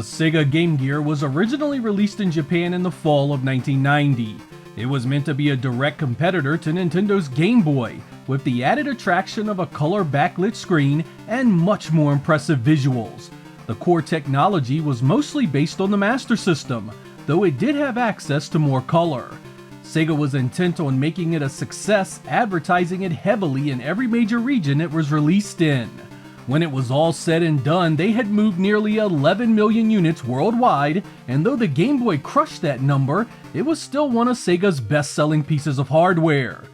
The Sega Game Gear was originally released in Japan in the fall of 1990. It was meant to be a direct competitor to Nintendo's Game Boy, with the added attraction of a color backlit screen and much more impressive visuals. The core technology was mostly based on the Master System, though it did have access to more color. Sega was intent on making it a success, advertising it heavily in every major region it was released in. When it was all said and done, they had moved nearly 11 million units worldwide, and though the Game Boy crushed that number, it was still one of Sega's best-selling pieces of hardware.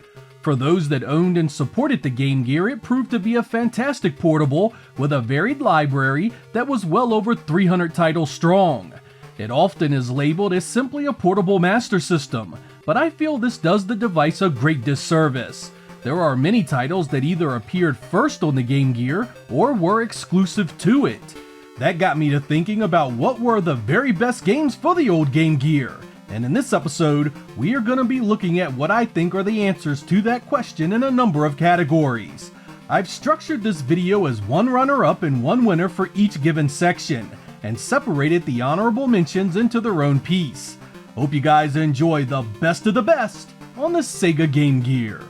For those that owned and supported the Game Gear, it proved to be a fantastic portable with a varied library that was well over 300 titles strong. It often is labeled as simply a portable Master System, but I feel this does the device a great disservice. There are many titles that either appeared first on the Game Gear or were exclusive to it. That got me to thinking about what were the very best games for the old Game Gear. And in this episode, we are going to be looking at what I think are the answers to that question in a number of categories. I've structured this video as one runner-up and one winner for each given section, and separated the honorable mentions into their own piece. Hope you guys enjoy the best of the best on the Sega Game Gear.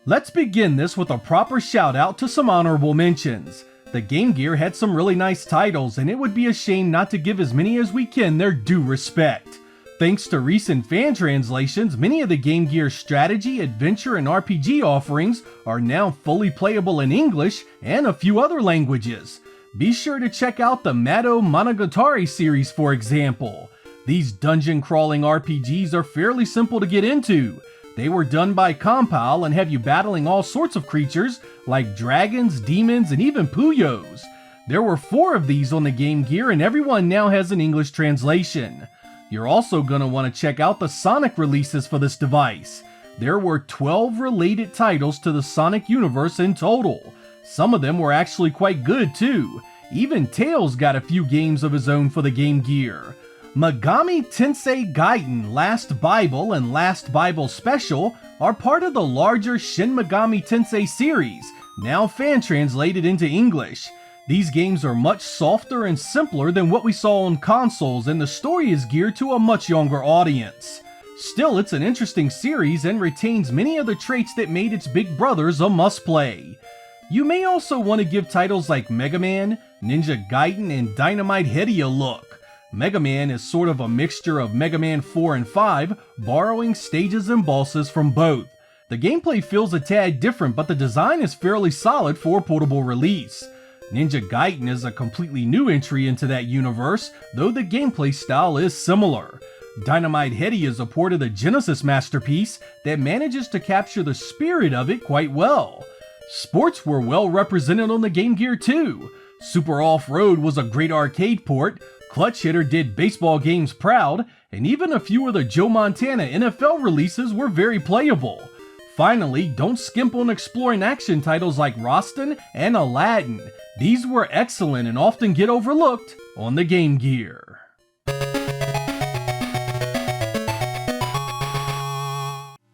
Let's begin this with a proper shout out to some honorable mentions. The Game Gear had some really nice titles, and it would be a shame not to give as many as we can their due respect. Thanks to recent fan translations, many of the Game Gear's strategy, adventure, and RPG offerings are now fully playable in English and a few other languages. Be sure to check out the Mado Monogatari series, for example. These dungeon crawling RPGs are fairly simple to get into. They were done by Compile and have you battling all sorts of creatures like dragons, demons, and even Puyos. There were 4 of these on the Game Gear, and everyone now has an English translation. You're also going to want to check out the Sonic releases for this device. There were 12 related titles to the Sonic universe in total. Some of them were actually quite good too. Even Tails got a few games of his own for the Game Gear. Megami Tensei Gaiden Last Bible and Last Bible Special are part of the larger Shin Megami Tensei series, now fan-translated into English. These games are much softer and simpler than what we saw on consoles, and the story is geared to a much younger audience. Still, it's an interesting series and retains many of the traits that made its big brothers a must-play. You may also want to give titles like Mega Man, Ninja Gaiden, and Dynamite Headdy a look. Mega Man is sort of a mixture of Mega Man 4 and 5, borrowing stages and bosses from both. The gameplay feels a tad different, but the design is fairly solid for a portable release. Ninja Gaiden is a completely new entry into that universe, though the gameplay style is similar. Dynamite Headdy is a port of the Genesis masterpiece that manages to capture the spirit of it quite well. Sports were well represented on the Game Gear too. Super Off-Road was a great arcade port, Clutch Hitter did baseball games proud, and even a few of the Joe Montana NFL releases were very playable. Finally, don't skimp on exploring action titles like Roston and Aladdin. These were excellent and often get overlooked on the Game Gear.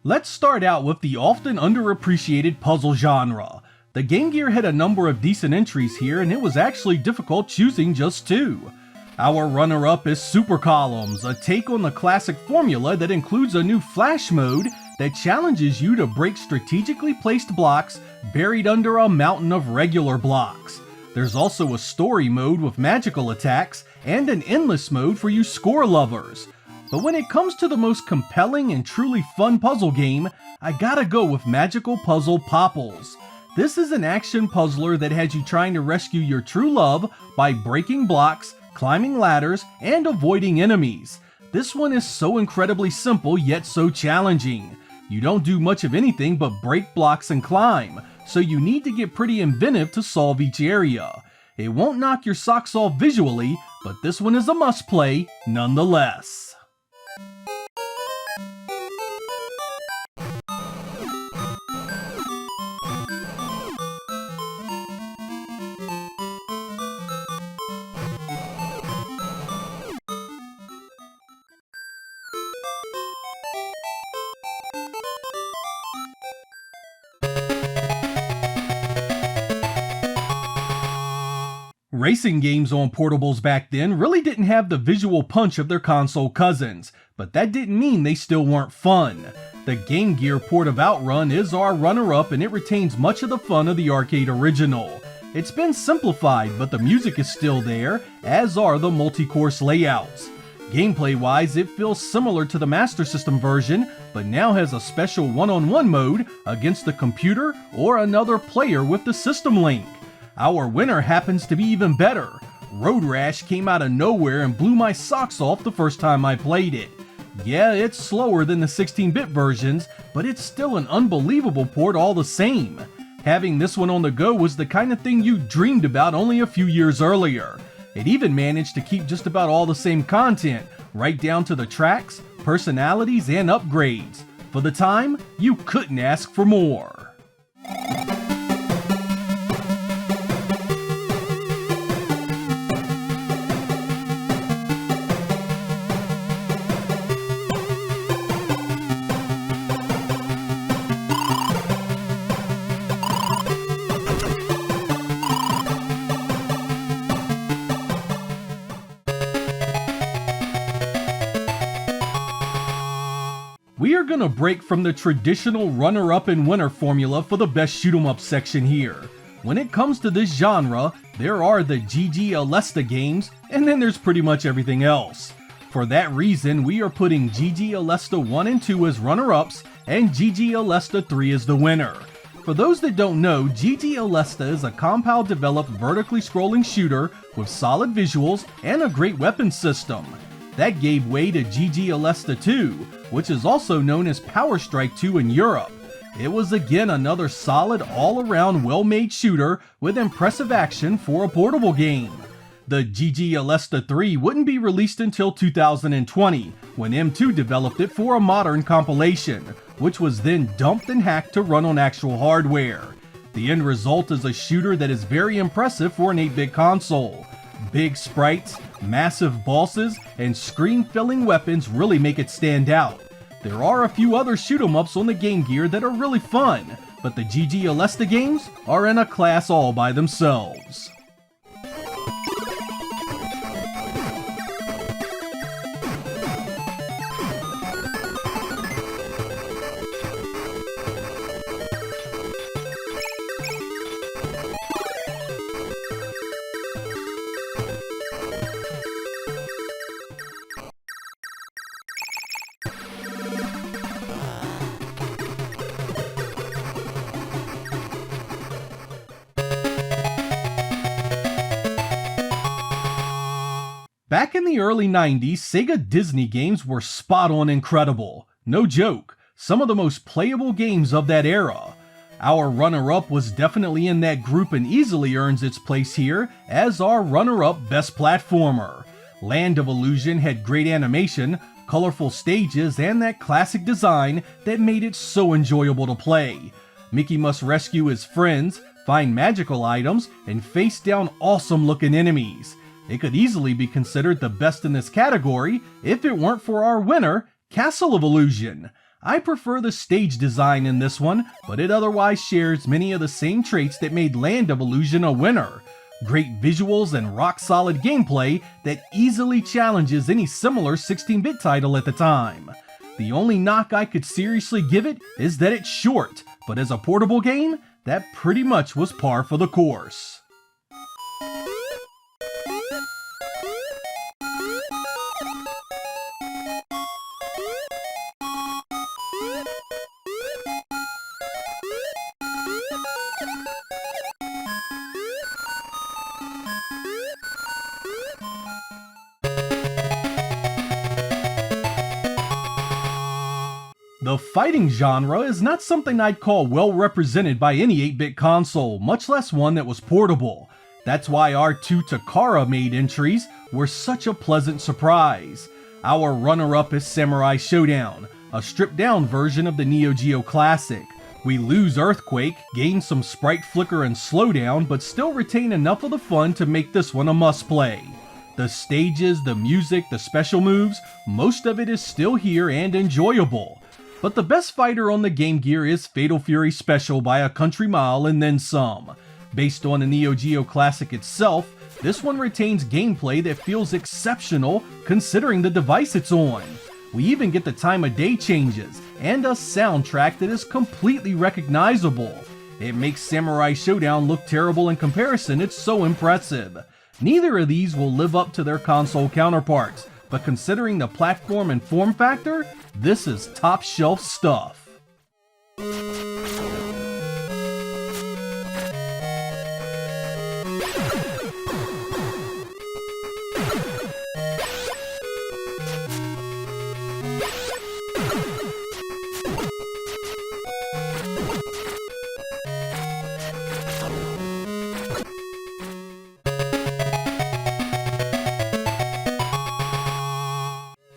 Let's start out with the often underappreciated puzzle genre. The Game Gear had a number of decent entries here, and it was actually difficult choosing just 2. Our runner-up is Super Columns, a take on the classic formula that includes a new flash mode that challenges you to break strategically placed blocks buried under a mountain of regular blocks. There's also a story mode with magical attacks and an endless mode for you score lovers. But when it comes to the most compelling and truly fun puzzle game, I gotta go with Magical Puzzle Popples. This is an action puzzler that has you trying to rescue your true love by breaking blocks, climbing ladders, and avoiding enemies. This one is so incredibly simple yet so challenging. You don't do much of anything but break blocks and climb, so you need to get pretty inventive to solve each area. It won't knock your socks off visually, but this one is a must-play nonetheless. Racing games on portables back then really didn't have the visual punch of their console cousins, but that didn't mean they still weren't fun. The Game Gear port of Outrun is our runner-up, and it retains much of the fun of the arcade original. It's been simplified, but the music is still there, as are the multi-course layouts. Gameplay-wise, it feels similar to the Master System version, but now has a special one-on-one mode against the computer or another player with the system link. Our winner happens to be even better. Road Rash came out of nowhere and blew my socks off the first time I played it. Yeah, it's slower than the 16-bit versions, but it's still an unbelievable port all the same. Having this one on the go was the kind of thing you dreamed about only a few years earlier. It even managed to keep just about all the same content, right down to the tracks, personalities, and upgrades. For the time, you couldn't ask for more. We are gonna break from the traditional runner-up and winner formula for the best shoot-'em-up section here. When it comes to this genre, there are the GG Alesta games, and then there's pretty much everything else. For that reason, we are putting GG Alesta 1 and 2 as runner-ups, and GG Alesta 3 as the winner. For those that don't know, GG Alesta is a Compile-developed vertically scrolling shooter with solid visuals and a great weapon system. That gave way to GG Alesta 2, which is also known as Power Strike 2 in Europe. It was again another solid all-around well-made shooter with impressive action for a portable game. The GG Alesta 3 wouldn't be released until 2020, when M2 developed it for a modern compilation, which was then dumped and hacked to run on actual hardware. The end result is a shooter that is very impressive for an 8-bit console. Big sprites, massive bosses, and screen-filling weapons really make it stand out. There are a few other shoot-'em-ups on the Game Gear that are really fun, but the GG Alesta games are in a class all by themselves. Back in the early 90s, Sega Disney games were spot on incredible. No joke, some of the most playable games of that era. Our runner-up was definitely in that group and easily earns its place here as our runner-up best platformer. Land of Illusion had great animation, colorful stages, and that classic design that made it so enjoyable to play. Mickey must rescue his friends, find magical items, and face down awesome-looking enemies. It could easily be considered the best in this category if it weren't for our winner, Castle of Illusion. I prefer the stage design in this one, but it otherwise shares many of the same traits that made Land of Illusion a winner. Great visuals and rock-solid gameplay that easily challenges any similar 16-bit title at the time. The only knock I could seriously give it is that it's short, but as a portable game, that pretty much was par for the course. The fighting genre is not something I'd call well represented by any 8-bit console, much less one that was portable. That's why our two Takara-made entries were such a pleasant surprise. Our runner-up is Samurai Showdown, a stripped-down version of the Neo Geo classic. We lose Earthquake, gain some sprite flicker and slowdown, but still retain enough of the fun to make this one a must-play. The stages, the music, the special moves, most of it is still here and enjoyable. But the best fighter on the Game Gear is Fatal Fury Special by a country mile and then some. Based on the Neo Geo classic itself, this one retains gameplay that feels exceptional considering the device it's on. We even get the time of day changes and a soundtrack that is completely recognizable. It makes Samurai Showdown look terrible in comparison, it's so impressive. Neither of these will live up to their console counterparts, but considering the platform and form factor, this is top shelf stuff.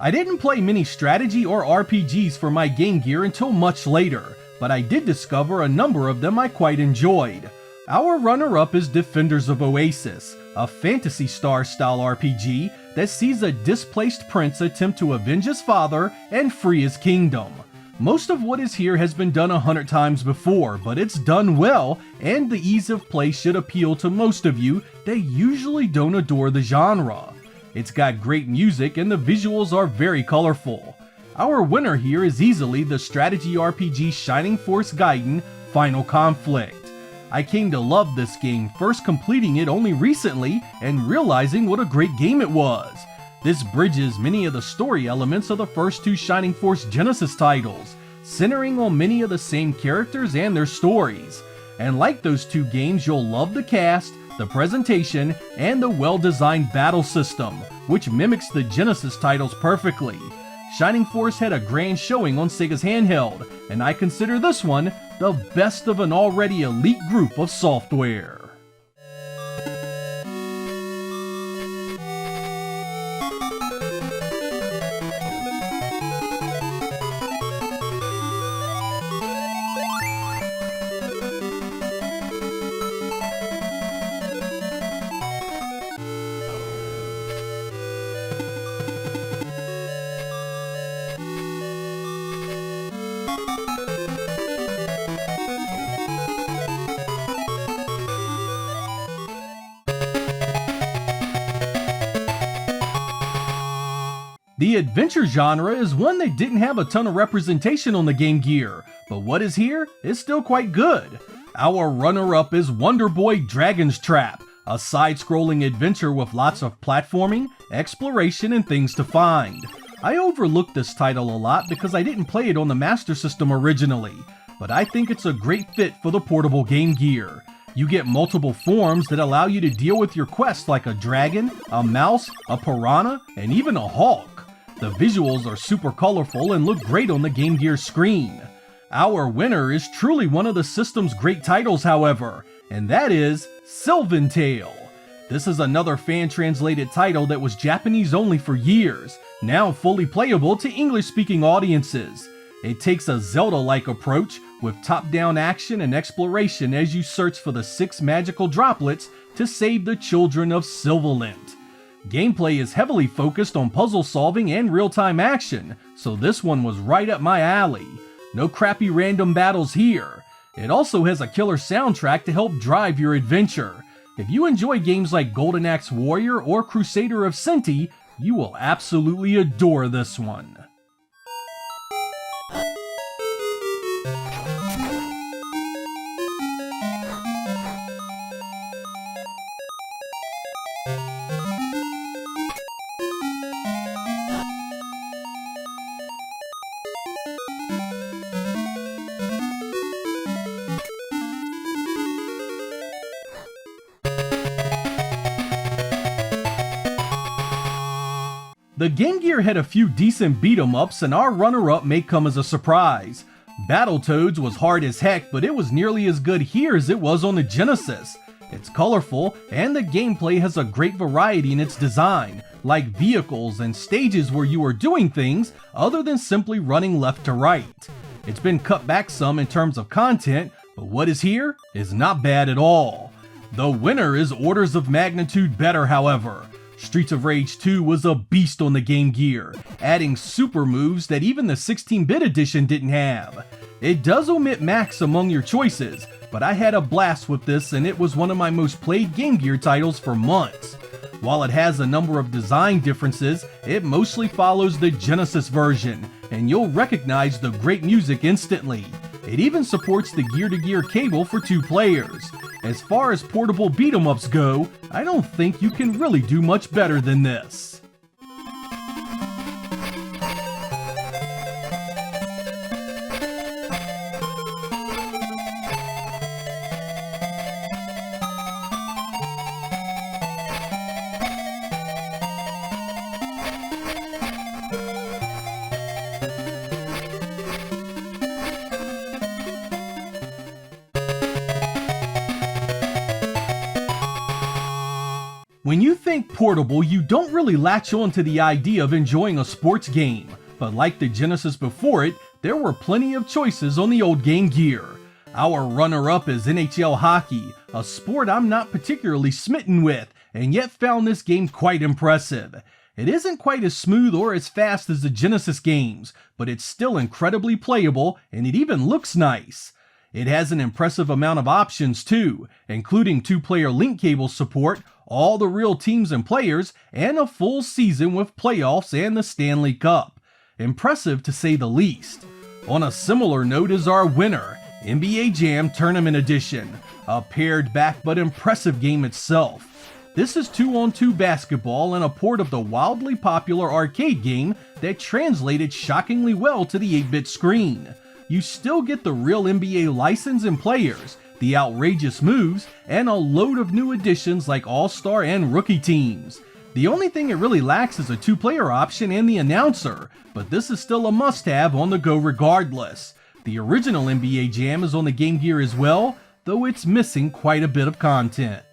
I didn't play many strategy or RPGs for my Game Gear until much later, but I did discover a number of them I quite enjoyed. Our runner-up is Defenders of Oasis, a Phantasy Star style RPG that sees a displaced prince attempt to avenge his father and free his kingdom. Most of what is here has been done 100 times before, but it's done well, and the ease of play should appeal to most of you that usually don't adore the genre. It's got great music and the visuals are very colorful. Our winner here is easily the strategy RPG Shining Force Gaiden Final Conflict. I came to love this game, first completing it only recently and realizing what a great game it was. This bridges many of the story elements of the first two Shining Force Genesis titles, centering on many of the same characters and their stories. And like those two games, you'll love the cast, the presentation, and the well-designed battle system, which mimics the Genesis titles perfectly. Shining Force had a grand showing on Sega's handheld, and I consider this one the best of an already elite group of software. The adventure genre is one that didn't have a ton of representation on the Game Gear, but what is here is still quite good. Our runner-up is Wonder Boy Dragon's Trap, a side-scrolling adventure with lots of platforming, exploration, and things to find. I overlooked this title a lot because I didn't play it on the Master System originally, but I think it's a great fit for the portable Game Gear. You get multiple forms that allow you to deal with your quests like a dragon, a mouse, a piranha, and even a hawk. The visuals are super colorful and look great on the Game Gear screen. Our winner is truly one of the system's great titles, however, and that is Sylvan Tale. This is another fan-translated title that was Japanese only for years, now fully playable to English-speaking audiences. It takes a Zelda-like approach with top-down action and exploration as you search for the 6 magical droplets to save the children of Sylvalent. Gameplay is heavily focused on puzzle solving and real-time action, so this one was right up my alley. No crappy random battles here. It also has a killer soundtrack to help drive your adventure. If you enjoy games like Golden Axe Warrior or Crusader of Senti, you will absolutely adore this one. The Game Gear had a few decent beat-em-ups, and our runner-up may come as a surprise. Battletoads was hard as heck, but it was nearly as good here as it was on the Genesis. It's colorful, and the gameplay has a great variety in its design, like vehicles and stages where you are doing things other than simply running left to right. It's been cut back some in terms of content, but what is here is not bad at all. The winner is orders of magnitude better, however. Streets of Rage 2 was a beast on the Game Gear, adding super moves that even the 16-bit edition didn't have. It does omit Max among your choices, but I had a blast with this and it was one of my most played Game Gear titles for months. While it has a number of design differences, it mostly follows the Genesis version, and you'll recognize the great music instantly. It even supports the gear-to-gear cable for 2 players. As far as portable beat-em-ups go, I don't think you can really do much better than this. When you think portable, you don't really latch on to the idea of enjoying a sports game, but like the Genesis before it, there were plenty of choices on the old Game Gear. Our runner-up is NHL hockey, a sport I'm not particularly smitten with, and yet found this game quite impressive. It isn't quite as smooth or as fast as the Genesis games, but it's still incredibly playable, and it even looks nice. It has an impressive amount of options too, including 2-player link cable support, all the real teams and players, and a full season with playoffs and the Stanley Cup. Impressive to say the least. On a similar note is our winner, NBA Jam Tournament Edition, a pared back but impressive game itself. This is 2-on-2 basketball and a port of the wildly popular arcade game that translated shockingly well to the 8-bit screen. You still get the real NBA license and players, the outrageous moves, and a load of new additions like All-Star and Rookie teams. The only thing it really lacks is a 2-player option and the announcer, but this is still a must-have on the go regardless. The original NBA Jam is on the Game Gear as well, though it's missing quite a bit of content.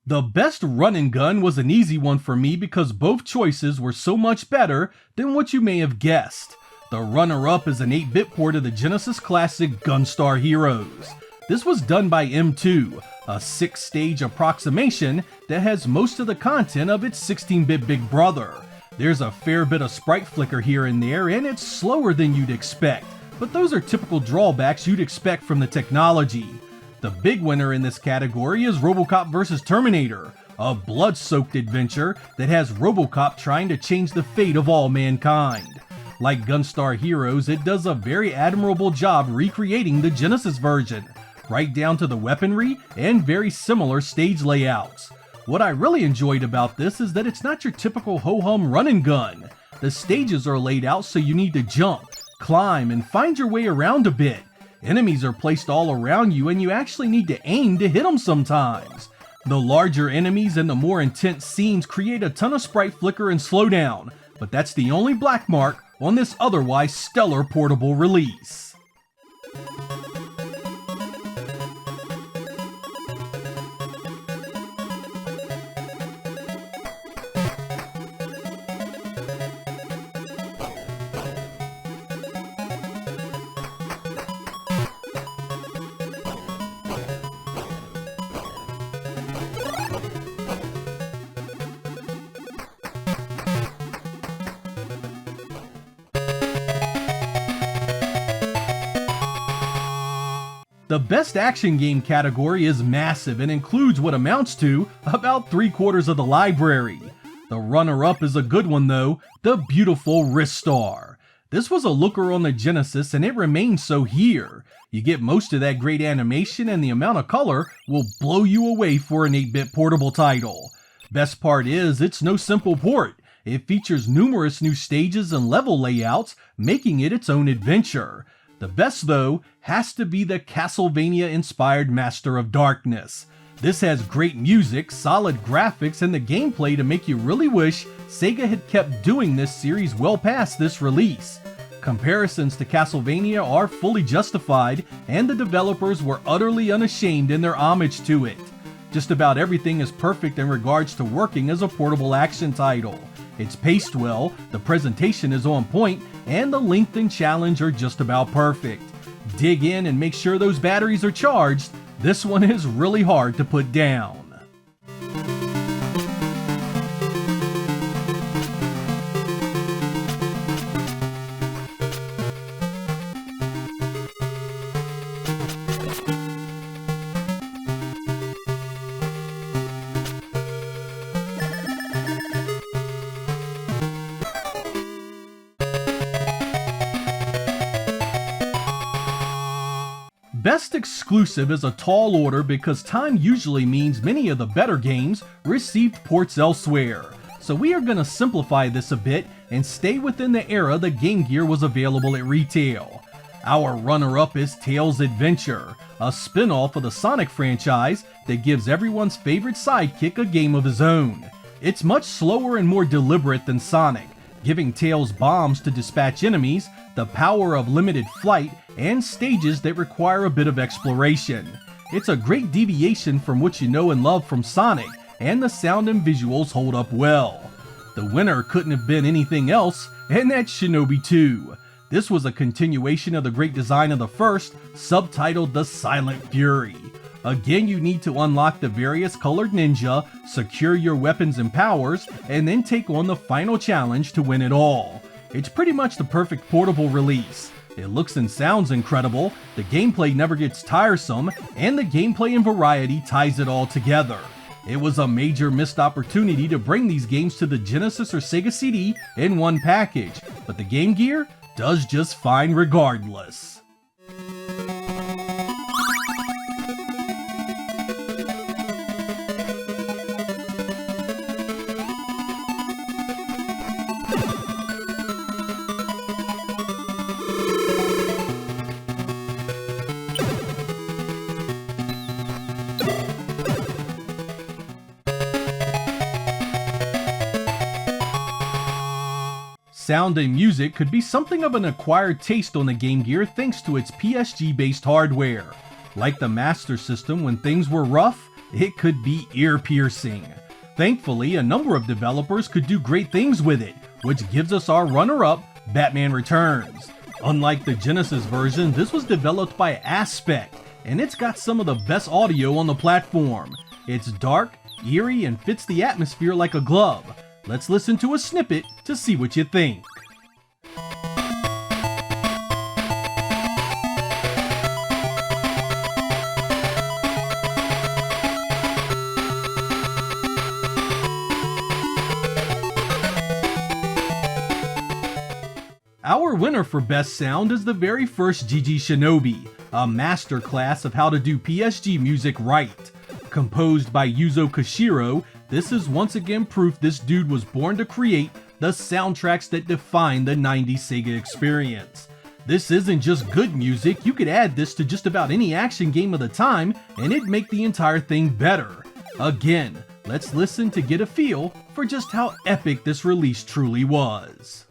The best run and gun was an easy one for me because both choices were so much better than what you may have guessed. The runner-up is an 8-bit port of the Genesis classic Gunstar Heroes. This was done by M2, a 6-stage approximation that has most of the content of its 16-bit big brother. There's a fair bit of sprite flicker here and there, and it's slower than you'd expect, but those are typical drawbacks you'd expect from the technology. The big winner in this category is RoboCop vs. Terminator, a blood-soaked adventure that has RoboCop trying to change the fate of all mankind. Like Gunstar Heroes, it does a very admirable job recreating the Genesis version, right down to the weaponry and very similar stage layouts. What I really enjoyed about this is that it's not your typical ho-hum run and gun. The stages are laid out so you need to jump, climb, and find your way around a bit. Enemies are placed all around you and you actually need to aim to hit them sometimes. The larger enemies and the more intense scenes create a ton of sprite flicker and slowdown, but that's the only black mark on this otherwise stellar portable release. The best action game category is massive and includes what amounts to about 3/4 of the library. The runner-up is a good one though, the beautiful Ristar. This was a looker on the Genesis and it remains so here. You get most of that great animation and the amount of color will blow you away for an 8-bit portable title. Best part is, it's no simple port. It features numerous new stages and level layouts, making it its own adventure. The best, though, has to be the Castlevania-inspired Master of Darkness. This has great music, solid graphics, and the gameplay to make you really wish Sega had kept doing this series well past this release. Comparisons to Castlevania are fully justified, and the developers were utterly unashamed in their homage to it. Just about everything is perfect in regards to working as a portable action title. It's paced well, the presentation is on point, and the length and challenge are just about perfect. Dig in and make sure those batteries are charged. This one is really hard to put down. Best exclusive is a tall order because time usually means many of the better games received ports elsewhere. So we are going to simplify this a bit and stay within the era the Game Gear was available at retail. Our runner-up is Tails Adventure, a spin-off of the Sonic franchise that gives everyone's favorite sidekick a game of his own. It's much slower and more deliberate than Sonic, giving Tails bombs to dispatch enemies, the power of limited flight, and stages that require a bit of exploration. It's a great deviation from what you know and love from Sonic, and the sound and visuals hold up well. The winner couldn't have been anything else, and that's Shinobi 2. This was a continuation of the great design of the first, subtitled The Silent Fury. Again, you need to unlock the various colored ninja, secure your weapons and powers, and then take on the final challenge to win it all. It's pretty much the perfect portable release. It looks and sounds incredible, the gameplay never gets tiresome, and the gameplay and variety ties it all together. It was a major missed opportunity to bring these games to the Genesis or Sega CD in one package, but the Game Gear does just fine regardless. Sound and music could be something of an acquired taste on the Game Gear thanks to its PSG-based hardware. Like the Master System, when things were rough, it could be ear-piercing. Thankfully, a number of developers could do great things with it, which gives us our runner-up, Batman Returns. Unlike the Genesis version, this was developed by Aspect, and it's got some of the best audio on the platform. It's dark, eerie, and fits the atmosphere like a glove. Let's listen to a snippet to see what you think. Our winner for Best Sound is the very first GG Shinobi, a masterclass of how to do PSG music right. Composed by Yuzo Koshiro, this is once again proof this dude was born to create the soundtracks that define the 90s Sega experience. This isn't just good music, you could add this to just about any action game of the time and it'd make the entire thing better. Again, let's listen to get a feel for just how epic this release truly was.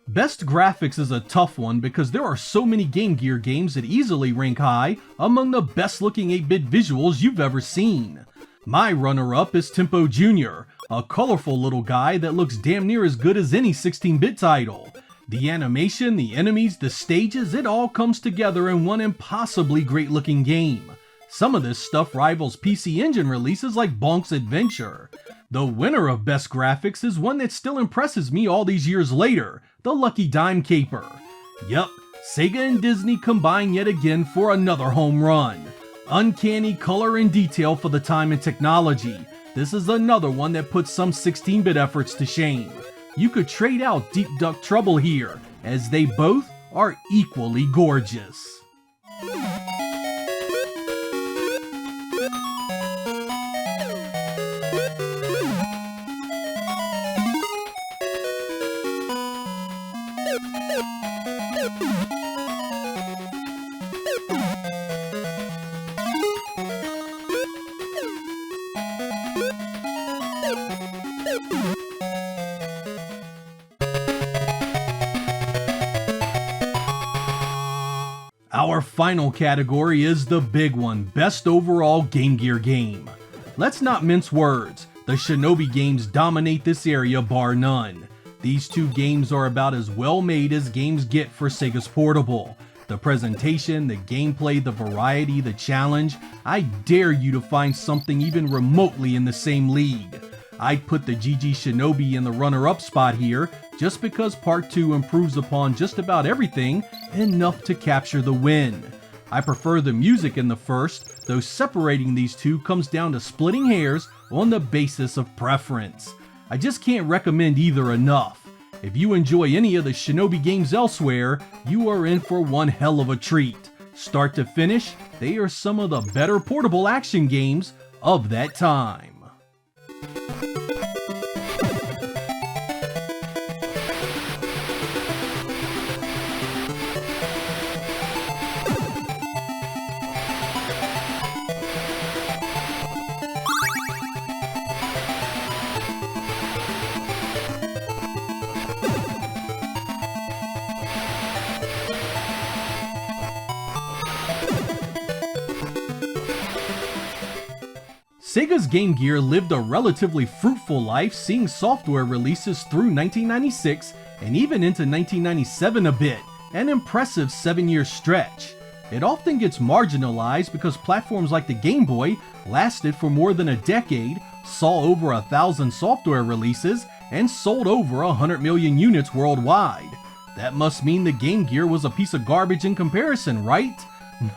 Best Graphics is a tough one because there are so many Game Gear games that easily rank high among the best looking 8-bit visuals you've ever seen. My runner-up is Tempo Jr., a colorful little guy that looks damn near as good as any 16-bit title. The animation, the enemies, the stages, it all comes together in one impossibly great looking game. Some of this stuff rivals PC Engine releases like Bonk's Adventure. The winner of Best Graphics is one that still impresses me all these years later, the Lucky Dime Caper. Yup, Sega and Disney combine yet again for another home run. Uncanny color and detail for the time and technology. This is another one that puts some 16-bit efforts to shame. You could trade out Deep Duck Trouble here, as they both are equally gorgeous. Our final category is the big one, Best Overall Game Gear Game. Let's not mince words, the Shinobi games dominate this area bar none. These two games are about as well made as games get for Sega's Portable. The presentation, the gameplay, the variety, the challenge, I dare you to find something even remotely in the same league. I'd put the GG Shinobi in the runner-up spot here, just because Part 2 improves upon just about everything enough to capture the win. I prefer the music in the first, though separating these two comes down to splitting hairs on the basis of preference. I just can't recommend either enough. If you enjoy any of the Shinobi games elsewhere, you are in for one hell of a treat. Start to finish, they are some of the better portable action games of that time. Sega's Game Gear lived a relatively fruitful life, seeing software releases through 1996 and even into 1997 a bit, an impressive 7-year stretch. It often gets marginalized because platforms like the Game Boy lasted for more than a decade, saw over 1,000 software releases, and sold over 100 million units worldwide. That must mean the Game Gear was a piece of garbage in comparison, right?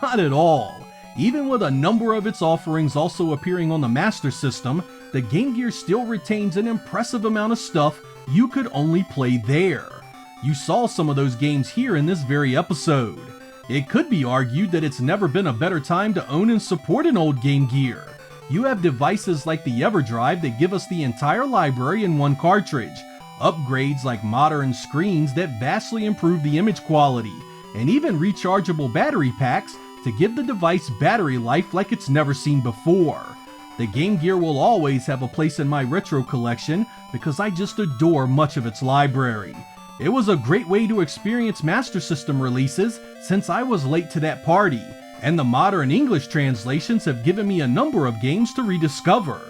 Not at all. Even with a number of its offerings also appearing on the Master System, the Game Gear still retains an impressive amount of stuff you could only play there. You saw some of those games here in this very episode. It could be argued that it's never been a better time to own and support an old Game Gear. You have devices like the EverDrive that give us the entire library in one cartridge, upgrades like modern screens that vastly improve the image quality, and even rechargeable battery packs to give the device battery life like it's never seen before. The Game Gear will always have a place in my retro collection because I just adore much of its library. It was a great way to experience Master System releases since I was late to that party, and the modern English translations have given me a number of games to rediscover.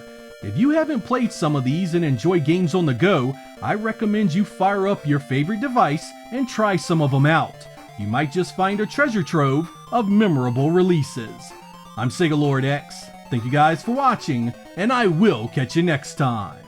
If you haven't played some of these and enjoy games on the go, I recommend you fire up your favorite device and try some of them out. You might just find a treasure trove of memorable releases. I'm Sega Lord X, thank you guys for watching, and I will catch you next time.